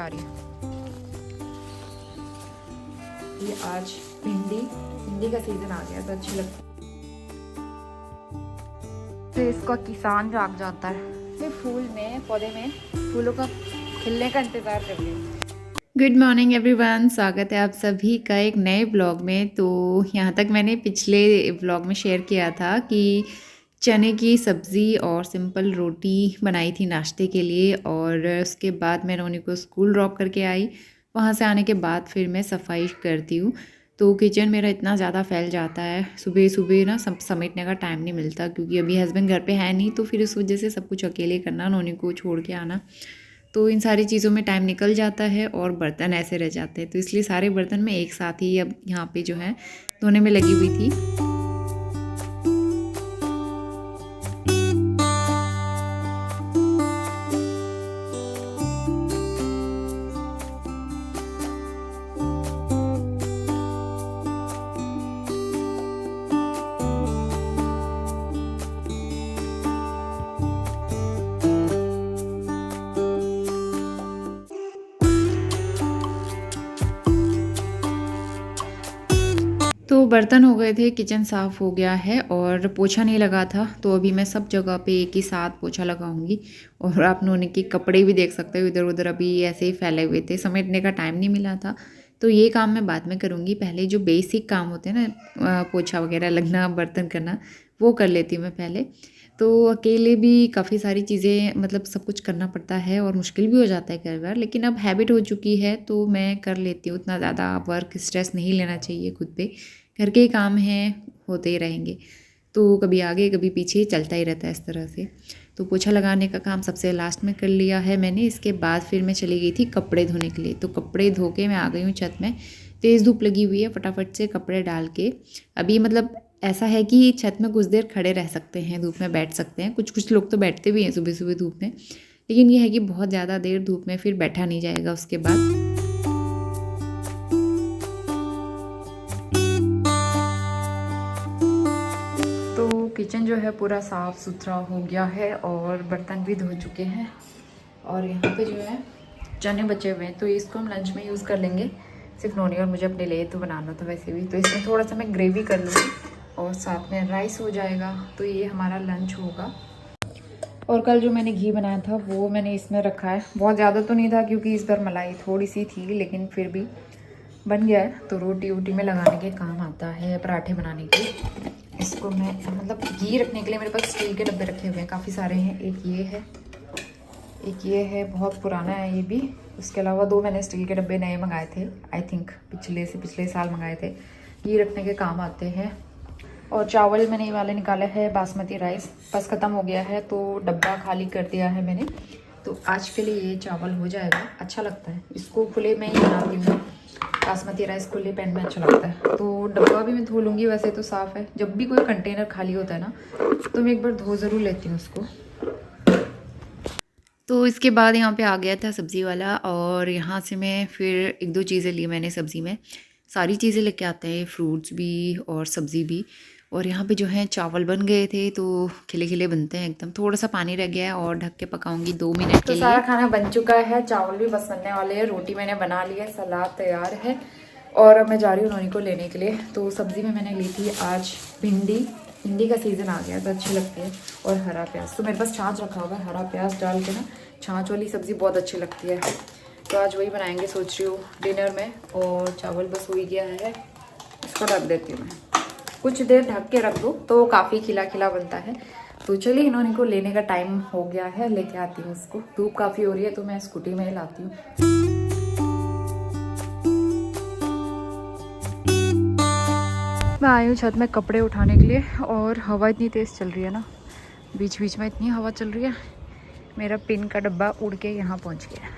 आ रही है। ये आज भिंडी का सीजन आ गया तो अच्छी लगती है। तो इसका किसान जाग जाता है। ये फूल में पौधे में फूलों का खिलने का इंतज़ार कर रही हूँ। गुड मॉर्निंग एवरीवन, स्वागत है आप सभी का एक नए ब्लॉग में। तो यहाँ तक मैंने पिछले ब्लॉग में शेयर किया था कि चने की सब्ज़ी और सिंपल रोटी बनाई थी नाश्ते के लिए, और उसके बाद मैं रोनी को स्कूल ड्रॉप करके आई। वहाँ से आने के बाद फिर मैं सफाई करती हूँ। तो किचन मेरा इतना ज़्यादा फैल जाता है, सुबह सुबह ना सब समेटने का टाइम नहीं मिलता, क्योंकि अभी हस्बैंड घर पे है नहीं, तो फिर इस वजह से सब कुछ अकेले करना, रोनी को छोड़ के आना, तो इन सारी चीज़ों में टाइम निकल जाता है और बर्तन ऐसे रह जाते हैं। तो इसलिए सारे बर्तन मैं एक साथ ही अब यहाँ पे जो है धोने में लगी हुई थी। तो बर्तन हो गए थे, किचन साफ़ हो गया है और पोछा नहीं लगा था, तो अभी मैं सब जगह पे एक ही साथ पोछा लगाऊंगी। और आप नोने के कपड़े भी देख सकते हो, इधर उधर अभी ऐसे ही फैले हुए थे, समेटने का टाइम नहीं मिला था। तो ये काम मैं बाद में करूँगी, पहले जो बेसिक काम होते हैं ना, पोछा वगैरह लगना, बर्तन करना, वो कर लेती हूँ मैं पहले। तो अकेले भी काफ़ी सारी चीज़ें, मतलब सब कुछ करना पड़ता है और मुश्किल भी हो जाता है कई बार, लेकिन अब हैबिट हो चुकी है तो मैं कर लेती हूँ। उतना ज़्यादा वर्क स्ट्रेस नहीं लेना चाहिए खुद पे, घर के ही काम हैं, होते ही रहेंगे। तो कभी आगे कभी पीछे चलता ही रहता है इस तरह से। तो पोछा लगाने का काम सबसे लास्ट में कर लिया है मैंने। इसके बाद फिर मैं चली गई थी कपड़े धोने के लिए। तो कपड़े धो के मैं आ गई हूँ छत में। तेज़ धूप लगी हुई है, फटाफट से कपड़े डाल के अभी, मतलब ऐसा है कि छत में कुछ देर खड़े रह सकते हैं, धूप में बैठ सकते हैं। कुछ लोग तो बैठते भी हैं सुबह सुबह धूप में, लेकिन ये है कि बहुत ज़्यादा देर धूप में फिर बैठा नहीं जाएगा उसके बाद। तो किचन जो है पूरा साफ़ सुथरा हो गया है और बर्तन भी धो चुके हैं। और यहाँ पे जो है चने बचे हुए हैं, तो इसको हम लंच में यूज़ कर लेंगे। सिर्फ नोनी और मुझे अपने लिए तो बनाना था वैसे भी, तो इसमें थोड़ा सा मैं ग्रेवी कर लूँगी और साथ में राइस हो जाएगा। तो ये हमारा लंच होगा। और कल जो मैंने घी बनाया था वो मैंने इसमें रखा है। बहुत ज़्यादा तो नहीं था क्योंकि इस बार मलाई थोड़ी सी थी, लेकिन फिर भी बन गया है। तो रोटी वोटी में लगाने के काम आता है, पराठे बनाने के। इसको मैं, मतलब घी रखने के लिए मेरे पास स्टील के डब्बे रखे हुए हैं, काफ़ी सारे हैं। एक ये है, बहुत पुराना है ये भी। उसके अलावा 2 मैंने स्टील के डब्बे नए मंगाए थे, आई थिंक पिछले साल मंगाए थे। घी रखने के काम आते हैं। और चावल मैंने ये वाले निकाले हैं, बासमती राइस, बस ख़त्म हो गया है तो डब्बा खाली कर दिया है मैंने। तो आज के लिए ये चावल हो जाएगा, अच्छा लगता है। इसको खुले में ही बनाती हूँ, बासमती राइस खुले पैन में अच्छा लगता है। तो डब्बा भी मैं धो लूँगी, वैसे तो साफ़ है। जब भी कोई कंटेनर खाली होता है ना, तो मैं एक बार धो ज़रूर लेती हूँ उसको। तो इसके बाद यहाँ पे आ गया था सब्ज़ी वाला, और यहाँ से मैं फिर 1-2 चीज़ें ली मैंने सब्ज़ी में। सारी चीज़ें लेके आते हैं, फ्रूट्स भी और सब्ज़ी भी। और यहाँ पे जो है चावल बन गए थे, तो खिले खिले बनते हैं एकदम। थोड़ा सा पानी रह गया है और ढक के पकाऊंगी 2 मिनट के लिए। तो सारा खाना बन चुका है, चावल भी बस बनने वाले हैं, रोटी मैंने बना ली है, सलाद तैयार है। और अब मैं जा रही हूँ नोनी को लेने के लिए। तो सब्ज़ी में मैंने ली थी आज भिंडी का सीज़न आ गया तो अच्छी लगती है, और हरा प्याज। तो मेरे पास छाछ रखा हुआ है, हरा प्याज डाल के ना छाछ वाली सब्ज़ी बहुत अच्छी लगती है। तो आज वही बनाएंगे सोच रही हूँ डिनर में। और चावल बस हो ही गया है, इसको रख देती हूँ मैं। कुछ देर ढक के रख दो तो काफ़ी खिला खिला बनता है। तो चलिए इन्होंने को लेने का टाइम हो गया है, लेके आती हूँ उसको। धूप काफ़ी हो रही है तो मैं स्कूटी में ही लाती हूँ। मैं आई हूँ छत में कपड़े उठाने के लिए, और हवा इतनी तेज़ चल रही है ना, बीच बीच में इतनी हवा चल रही है। मेरा पिन का डब्बा उड़ के यहाँ पहुँच गया।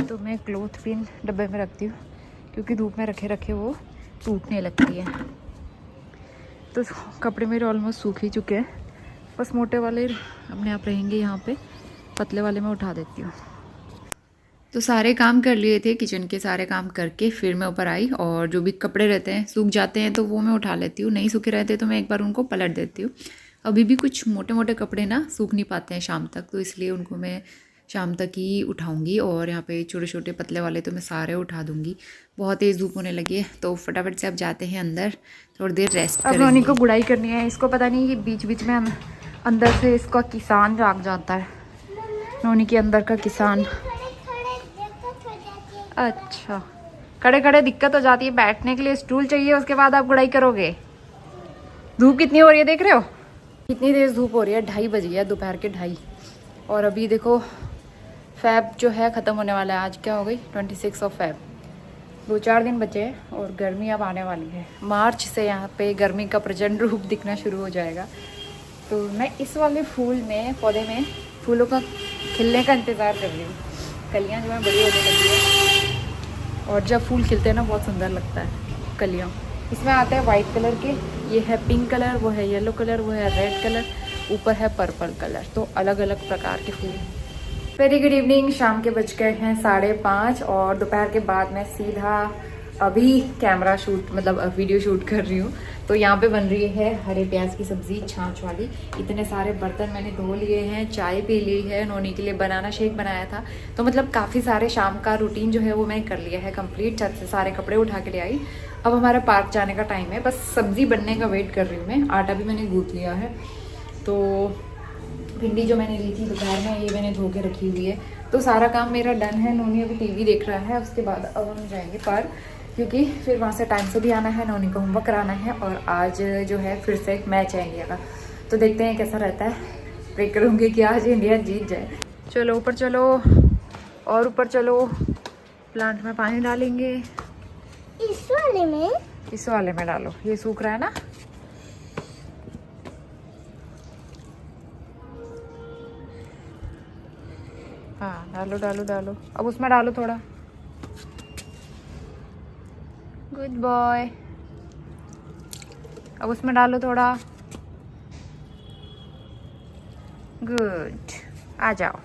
तो मैं क्लोथ पिन डब्बे में रखती हूँ, क्योंकि धूप में रखे रखे वो टूटने लगती है। तो कपड़े मेरे ऑलमोस्ट सूख ही चुके हैं, बस मोटे वाले अपने आप रहेंगे यहाँ पे, पतले वाले मैं उठा देती हूँ। तो सारे काम कर लिए थे, किचन के सारे काम करके फिर मैं ऊपर आई। और जो भी कपड़े रहते हैं, सूख जाते हैं तो वो मैं उठा लेती हूँ, नहीं सूखे रहते तो मैं एक बार उनको पलट देती हूँ। अभी भी कुछ मोटे मोटे कपड़े ना सूख नहीं पाते हैं शाम तक, तो इसलिए उनको मैं शाम तक ही उठाऊंगी। और यहाँ पे छोटे छोटे पतले वाले तो मैं सारे उठा दूंगी। बहुत तेज़ धूप होने लगी है तो फटाफट से अब जाते हैं अंदर, थोड़ी देर रेस्ट करेंगे। अब रोनी को गुड़ाई करनी है। इसको पता नहीं कि बीच बीच में अंदर से इसका किसान जाग जाता है। रोनी के अंदर का किसान। अच्छा, खड़े खड़े दिक्कत हो जाती है, बैठने के लिए स्टूल चाहिए, उसके बाद आप गुड़ाई करोगे। धूप कितनी हो रही है देख रहे हो, कितनी तेज़ धूप हो रही है। 2:30 बज गया, दोपहर के 2:30। और अभी देखो फ़ैब जो है ख़त्म होने वाला है। आज क्या हो गई 26 फ़ैब। 2-4 दिन बचे हैं और गर्मी अब आने वाली है। मार्च से यहाँ पे गर्मी का प्रचंड रूप दिखना शुरू हो जाएगा। तो मैं इस वाले फूल में, पौधे में फूलों का खिलने का इंतज़ार कर रही हूँ। कलियाँ जो है बड़ी होने लगी है और जब फूल खिलते हैं ना बहुत सुंदर लगता है कलियाँ। इसमें आते हैं वाइट कलर के, ये है पिंक कलर, वो है येलो कलर, वो है रेड कलर, ऊपर है पर्पल कलर। तो अलग अलग प्रकार के फूल। Very good evening. शाम के बज गए हैं 5:30 और दोपहर के बाद मैं सीधा अभी कैमरा शूट मतलब वीडियो शूट कर रही हूँ। तो यहाँ पे बन रही है हरे प्याज की सब्जी छाछ वाली। इतने सारे बर्तन मैंने धो लिए हैं, चाय पी ली है, नोनी के लिए बनाना शेक बनाया था। तो मतलब काफ़ी सारे शाम का रूटीन जो है वो मैंने कर लिया है कंप्लीट। छत से सारे कपड़े उठा के ले आई। अब हमारा पार्क जाने का टाइम है, बस सब्जी बनने का वेट कर रही हूँ मैं। आटा भी मैंने गूँथ लिया है। तो भिंडी जो मैंने ली थी दोपहर में, ये मैंने धो के रखी हुई है। तो सारा काम मेरा डन है। नोनी अभी टीवी देख रहा है। उसके बाद अब हम जाएंगे पार्क, क्योंकि फिर वहाँ से टाइम से भी आना है, नोनी को होमवर्क कराना है और आज जो है फिर से मैच है इंडिया का। तो देखते हैं कैसा रहता है। प्रे करूँगी कि आज इंडिया जीत जाए। चलो ऊपर चलो और ऊपर चलो। प्लांट में पानी डालेंगे। इस वाले में डालो, ये सूख रहा है ना। हाँ डालो डालो डालो। अब उसमें डालो थोड़ा। Good boy. अब उसमें डालो थोड़ा। गुड, आ जाओ।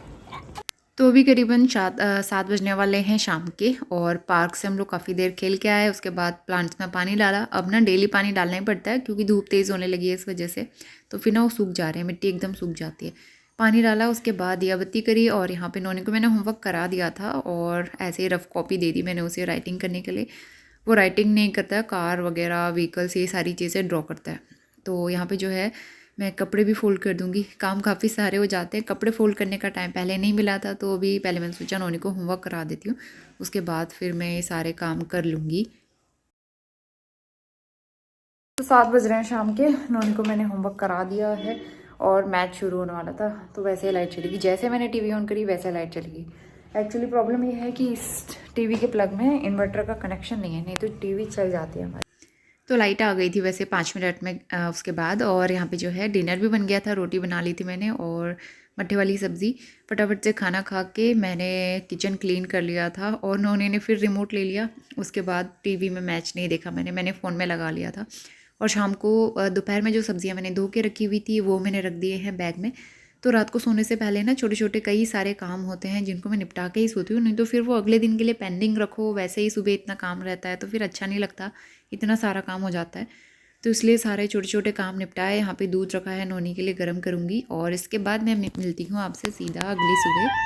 तो अभी करीबन 7 बजने वाले हैं शाम के और पार्क से हम लोग काफ़ी देर खेल के आए। उसके बाद प्लांट्स में पानी डाला। अब ना डेली पानी डालना ही पड़ता है क्योंकि धूप तेज़ होने लगी है इस वजह से। तो फिर ना वो सूख जा रहे हैं, मिट्टी एकदम सूख जाती है। पानी डाला, उसके बाद दिया बत्ती करी और यहाँ पे नोनी को मैंने होमवर्क करा दिया था और ऐसे ही रफ कॉपी दे दी मैंने उसे राइटिंग करने के लिए। वो राइटिंग नहीं करता है, कार वगैरह व्हीकल्स ये सारी चीज़ें ड्रॉ करता है। तो यहाँ पे जो है मैं कपड़े भी फ़ोल्ड कर दूँगी। काम काफ़ी सारे हो जाते हैं। कपड़े फ़ोल्ड करने का टाइम पहले नहीं मिला था तो अभी पहले मैंने सोचा नोनी को होमवर्क करा देती हूँ, उसके बाद फिर मैं ये सारे काम कर लूँगी। तो 7 बज रहे हैं शाम के। नोनी को मैंने होमवर्क करा दिया है और मैच शुरू होने वाला था तो वैसे लाइट चली गई। जैसे मैंने टीवी ऑन करी वैसे लाइट चली गई। एक्चुअली प्रॉब्लम ये है कि इस टीवी के प्लग में इन्वर्टर का कनेक्शन नहीं है, नहीं तो टीवी चल जाती है हमारी। तो लाइट आ गई थी वैसे 5 मिनट में उसके बाद। और यहाँ पे जो है डिनर भी बन गया था। रोटी बना ली थी मैंने और मट्ठे वाली सब्ज़ी। फटाफट से खाना खा के मैंने किचन क्लीन कर लिया था और नोनी ने फिर रिमोट ले लिया। उसके बाद टीवी में मैच नहीं देखा मैंने फ़ोन में लगा लिया था। और शाम को दोपहर में जो सब्ज़ियाँ मैंने धो के रखी हुई थी वो मैंने रख दिए हैं बैग में। तो रात को सोने से पहले ना छोटे छोटे कई सारे काम होते हैं जिनको मैं निपटा के ही सोती हूँ, नहीं तो फिर वो अगले दिन के लिए पेंडिंग रखो। वैसे ही सुबह इतना काम रहता है तो फिर अच्छा नहीं लगता, इतना सारा काम हो जाता है। तो इसलिए सारे छोटे छोटे काम निपटाए। यहाँ पे दूध रखा है, नोनी के लिए गर्म करूँगी और इसके बाद मैं मिलती हूँ आपसे सीधा अगली सुबह।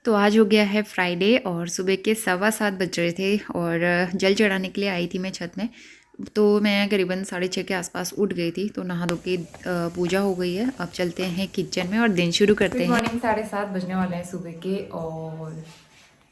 तो आज हो गया है फ्राइडे और सुबह के 7:15 बज रहे थे और जल चढ़ाने के लिए आई थी मैं छत में। तो मैं करीबन 6:30 के आसपास उठ गई थी। तो नहा धो के पूजा हो गई है। अब चलते हैं किचन में और दिन शुरू करते हैं। मॉर्निंग 7:30 बजने वाले हैं सुबह के और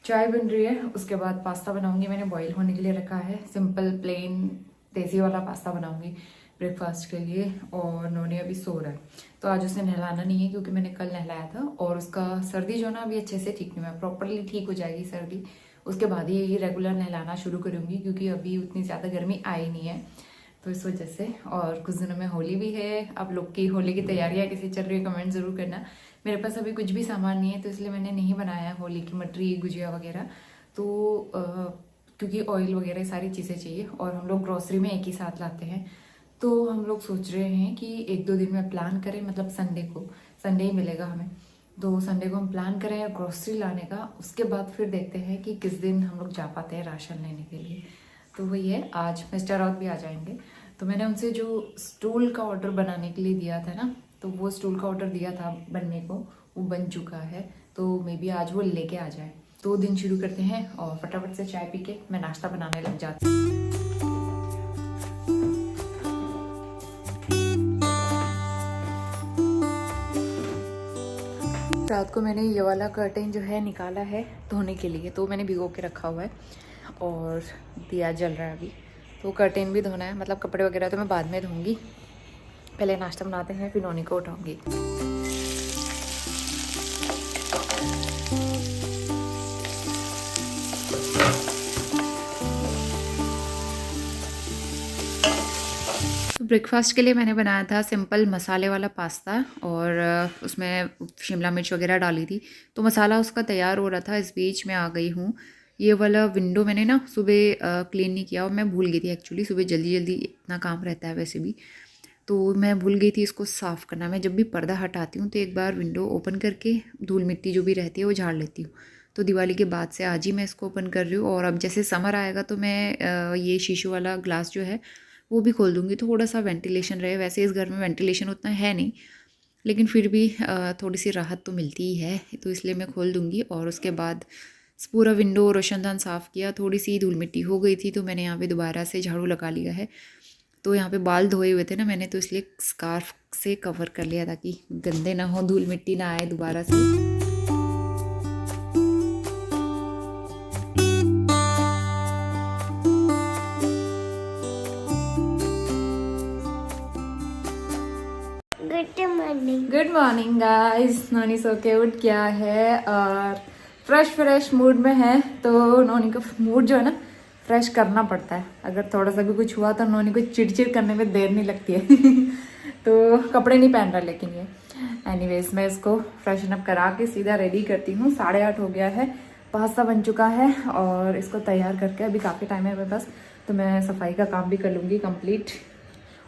चाय बन रही है। उसके बाद पास्ता बनाऊंगी, मैंने बॉईल होने के लिए रखा है। सिंपल प्लेन देसी वाला पास्ता बनाऊंगी ब्रेकफास्ट के लिए। और नोनी अभी सो रहा है तो आज उसे नहलाना नहीं है क्योंकि मैंने कल नहलाया था और उसका सर्दी जो ना अभी अच्छे से ठीक नहीं हुआ, प्रॉपरली ठीक हो जाएगी सर्दी उसके बाद ही ये रेगुलर नहलाना शुरू करूँगी क्योंकि अभी उतनी ज़्यादा गर्मी आई नहीं है तो इस वजह से। और कुछ दिनों में होली भी है। आप लोग की होली की तैयारियाँ कैसी चल रही है कमेंट ज़रूर करना। मेरे पास अभी कुछ भी सामान नहीं है तो इसलिए मैंने नहीं बनाया होली की मटरी गुजिया वगैरह। तो क्योंकि ऑयल वगैरह सारी चीज़ें चाहिए और हम लोग ग्रॉसरी में एक ही साथ लाते हैं। तो हम लोग सोच रहे हैं कि 1-2 दिन में प्लान करें, मतलब संडे ही मिलेगा हमें, तो संडे को हम प्लान करें ग्रॉसरी लाने का। उसके बाद फिर देखते हैं कि किस दिन हम लोग जा पाते हैं राशन लेने के लिए। तो वही है, आज मिस्टर राउत भी आ जाएंगे तो मैंने उनसे जो स्टूल का ऑर्डर बनाने के लिए दिया था ना, तो वो स्टूल का ऑर्डर दिया था बनने को, वो बन चुका है। तो मे बी आज वो लेके आ जाए। तो दिन शुरू करते हैं और फटाफट से चाय पी के मैं नाश्ता बनाने लग जाती हूँ। रात को मैंने ये वाला कर्टेन जो है निकाला है धोने के लिए, तो मैंने भिगो के रखा हुआ है और दिया जल रहा है अभी। तो कर्टेन भी धोना है, मतलब कपड़े वगैरह तो मैं बाद में धोऊंगी। पहले नाश्ता बनाते हैं, फिर नोनी को उठाऊंगी। ब्रेकफास्ट के लिए मैंने बनाया था सिंपल मसाले वाला पास्ता और उसमें शिमला मिर्च वगैरह डाली थी। तो मसाला उसका तैयार हो रहा था, इस बीच में आ गई हूँ। ये वाला विंडो मैंने ना सुबह क्लीन नहीं किया और मैं भूल गई थी एक्चुअली। सुबह जल्दी जल्दी इतना काम रहता है वैसे भी, तो मैं भूल गई थी इसको साफ़ करना। मैं जब भी पर्दा हटाती हूँ तो एक बार विंडो ओपन करके धूल मिट्टी जो भी रहती है वो झाड़ लेती हूँ। तो दिवाली के बाद से आज ही मैं इसको ओपन कर रही हूँ। और अब जैसे समर आएगा तो मैं ये शीशों वाला ग्लास जो है वो भी खोल दूँगी, तो थोड़ा सा वेंटिलेशन रहे। वैसे इस घर में वेंटिलेशन उतना है नहीं, लेकिन फिर भी थोड़ी सी राहत तो मिलती ही है, तो इसलिए मैं खोल दूँगी। और उसके बाद पूरा विंडो रोशनदान साफ़ किया। थोड़ी सी धूल मिट्टी हो गई थी तो मैंने यहाँ पे दोबारा से झाड़ू लगा लिया है। तो यहाँ पे बाल धोए हुए थे ना मैंने, तो इसलिए स्कार्फ से कवर कर लिया ताकि गंदे ना हो, धूल मिट्टी ना आए दोबारा से। Good morning guys. नोनी सो के उठ गया है और फ्रेश मूड में है। तो नोनी का मूड जो है ना फ्रेश करना पड़ता है। अगर थोड़ा सा भी कुछ हुआ तो नोनी को चिड़चिड़ करने में देर नहीं लगती है। तो कपड़े नहीं पहन रहा लेकिन ये एनीवेज मैं इसको फ्रेशन अप करा के सीधा रेडी करती हूँ। 8:30 हो गया है, पास्ता बन चुका है और इसको तैयार करके अभी काफ़ी टाइम है मेरे पास, तो मैं सफाई का काम भी कर लूँगी कंप्लीट।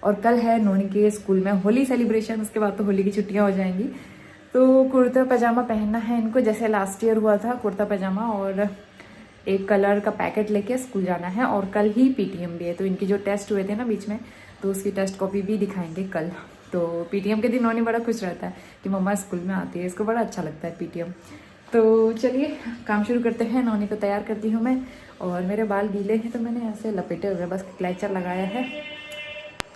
और कल है नोनी के स्कूल में होली सेलिब्रेशन, उसके बाद तो होली की छुट्टियां हो जाएंगी। तो कुर्ता पजामा पहनना है इनको, जैसे लास्ट ईयर हुआ था, कुर्ता पजामा और एक कलर का पैकेट लेके स्कूल जाना है। और कल ही पीटीएम भी है, तो इनकी जो टेस्ट हुए थे ना बीच में, तो उसकी टेस्ट कॉपी भी दिखाएंगे कल। तो पीटीएम के दिन नोनी बड़ा खुश रहता है कि मम्मा स्कूल में आती है, इसको बड़ा अच्छा लगता है पीटीएम। तो चलिए काम शुरू करते हैं। नोनी को तैयार करती हूँ मैं, और मेरे बाल गीले हैं तो मैंने ऐसे लपेटे हुए बस क्लेचर लगाया है।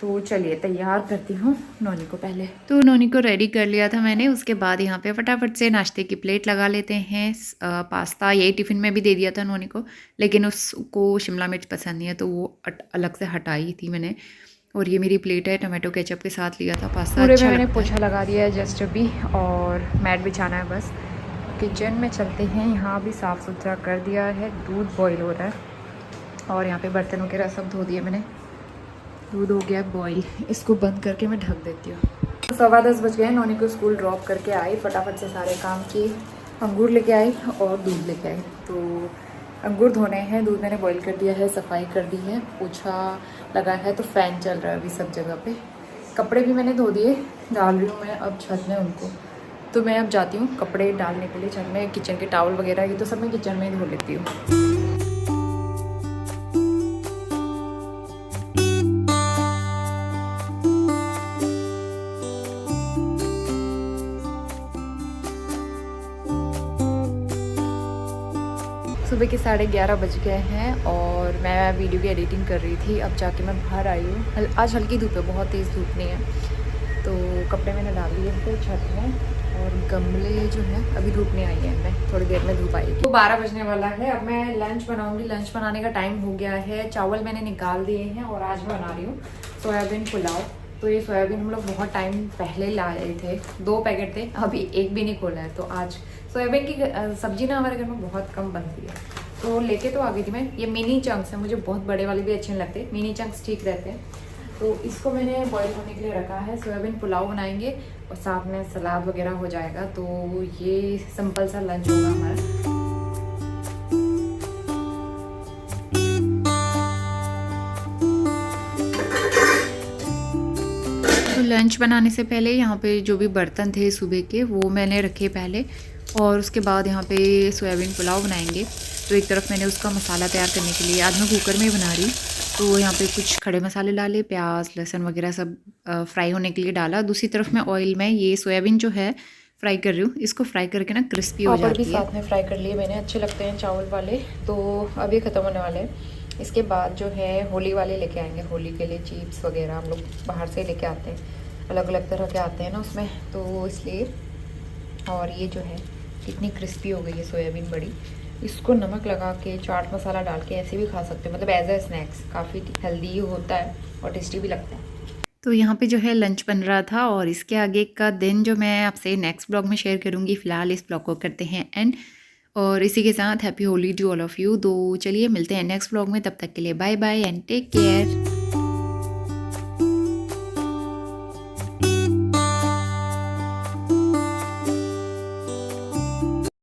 तो चलिए तैयार करती हूँ नोनी को पहले। तो नोनी को रेडी कर लिया था मैंने, उसके बाद यहाँ पे फटाफट से नाश्ते की प्लेट लगा लेते हैं। पास्ता यही टिफ़िन में भी दे दिया था नोनी को, लेकिन उसको शिमला मिर्च पसंद नहीं है तो वो अलग से हटाई थी मैंने। और ये मेरी प्लेट है, टमाटो केचप के साथ लिया था पास्ता। पूरे में मैंने पोछा लगा दिया है जस्ट अभी, और मैट बिछाना है बस। किचन में चलते हैं, यहाँ भी साफ़ सुथरा कर दिया है। दूध बॉईल हो रहा है और यहाँ पे बर्तन वगैरह सब धो दिए मैंने। दूध हो गया बॉईल, इसको बंद करके मैं ढक देती हूँ। तो 10:15 बज गए। नोनी को स्कूल ड्रॉप करके आई, फटाफट से सारे काम किए, अंगूर लेके आई और दूध लेके आई। तो अंगूर धोने हैं, दूध मैंने बॉईल कर दिया है, सफाई कर दी है, पोछा लगा है, तो फ़ैन चल रहा है अभी सब जगह पे। कपड़े भी मैंने धो दिए, डाल रही हूँ मैं अब छत में उनको। तो मैं अब जाती हूँ कपड़े डालने के लिए छत में। किचन के टावल वगैरह ये तो सब मैं किचन में ही धो लेती हूँ। सुबह के 11:30 बज गए हैं और मैं वीडियो की एडिटिंग कर रही थी। अब जाके मैं बाहर आई हूँ। आज हल्की धूप है, बहुत तेज़ धूप नहीं है। तो कपड़े मैंने डाल दिए थे छत में, और गमले जो है अभी धूप नहीं आई है, मैं थोड़ी देर में धूप आएगी। तो 12 बजने वाला है, अब मैं लंच बनाऊँगी। लंच बनाने का टाइम हो गया है। चावल मैंने निकाल दिए हैं और आज मैं बना रही हूँ सोयाबीन पुलाव। तो ये सोयाबीन हम लोग बहुत टाइम पहले लाए थे, 2 पैकेट थे, अभी एक भी नहीं खोला है। तो आज सोयाबीन की सब्जी ना हमारे घर में बहुत कम बनती है, तो लेके तो आ गई थी मैं। ये मिनी चंक्स है, मुझे बहुत बड़े वाले भी अच्छे नहीं लगते, मिनी चंक्स ठीक रहते हैं। तो इसको मैंने बॉईल होने के लिए रखा है। सोयाबीन पुलाव बनाएंगे और साथ में सलाद वगैरह हो जाएगा। तो ये सिंपल सा लंच होगा हमारा। तो लंच बनाने से पहले यहाँ पे जो भी बर्तन थे सुबह के वो मैंने रखे पहले, और उसके बाद यहाँ पे सोयाबीन पुलाव बनाएंगे। तो एक तरफ मैंने उसका मसाला तैयार करने के लिए, आज मैं कुकर में ही बना रही, तो यहाँ पे कुछ खड़े मसाले डाले, प्याज लहसुन वगैरह सब फ्राई होने के लिए डाला। दूसरी तरफ मैं ऑयल में ये सोयाबीन जो है फ्राई कर रही हूँ, इसको फ्राई करके ना क्रिस्पी हो जाती है। भी साथ में फ्राई कर लिए मैंने, अच्छे लगते हैं चावल वाले। तो अभी ख़त्म होने वाले हैं। इसके बाद जो है होली वाले लेके आएंगे, होली के लिए चिप्स वगैरह हम लोग बाहर से लेके आते हैं, अलग अलग तरह के आते हैं ना उसमें, तो इसलिए। और ये जो है कितनी क्रिस्पी हो गई है सोयाबीन बड़ी, इसको नमक लगा के चाट मसाला डाल के ऐसे भी खा सकते हैं, मतलब एज अ स्नैक्स काफ़ी हेल्दी होता है और टेस्टी भी लगता है। तो यहाँ पे जो है लंच बन रहा था, और इसके आगे का दिन जो मैं आपसे नेक्स्ट ब्लॉग में शेयर करूँगी। फ़िलहाल इस ब्लॉग को करते हैं एंड, और इसी के साथ happy Holi to all of you. तो चलिए मिलते हैं नेक्स्ट ब्लॉग में, तब तक के लिए bye bye and take care.